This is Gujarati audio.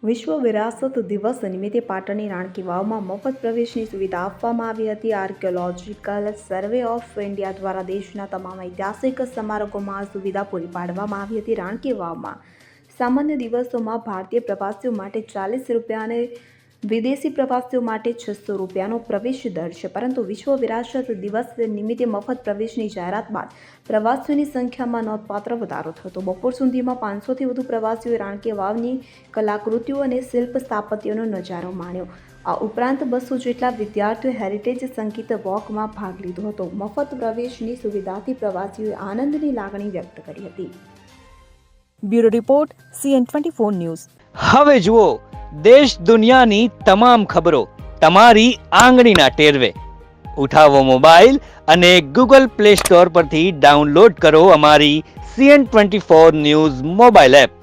વિશ્વ વિરાસત દિવસ નિમિત્તે પાટણની રાણકી વાવમાં મફત પ્રવેશની સુવિધા આપવામાં આવી હતી. આર્કિયોલોજીકલ સર્વે ઓફ ઇન્ડિયા દ્વારા દેશના તમામ ઐતિહાસિક સ્મારકોમાં આ સુવિધા પૂરી પાડવામાં આવી હતી. રાણકી વાવમાં સામાન્ય દિવસોમાં ભારતીય પ્રવાસીઓ માટે 40 રૂપિયા અને વિદેશી પ્રવાસીઓ માટે 600 રૂપિયાનો પ્રવેશ દર છે, પરંતુ વિશ્વ વિરાસત દિવસ નિમિત્તે મફત પ્રવેશની જાહેરાત બાદ પ્રવાસીઓની સંખ્યામાં નોંધપાત્ર વધારો થતો. બપોર સુધીમાં 500થી વધુ પ્રવાસીઓએ રાણકી વાવની કલાકૃતિઓ અને શિલ્પ સ્થાપત્યનો નજારો માણ્યો. આ ઉપરાંત 200 જેટલા વિદ્યાર્થીઓએ હેરિટેજ સંગીત વોકમાં ભાગ લીધો હતો. મફત પ્રવેશની સુવિધાથી પ્રવાસીઓએ આનંદની લાગણી વ્યક્ત કરી હતી. Bureau report CN24 news. હવે જુઓ દેશ દુનિયાની તમામ ખબરો તમારી આંગળીના ટેરવે. ઉઠાવો મોબાઈલ અને Google Play Store પરથી ડાઉનલોડ કરો અમારી CN24 ન્યૂઝ મોબાઈલ એપ.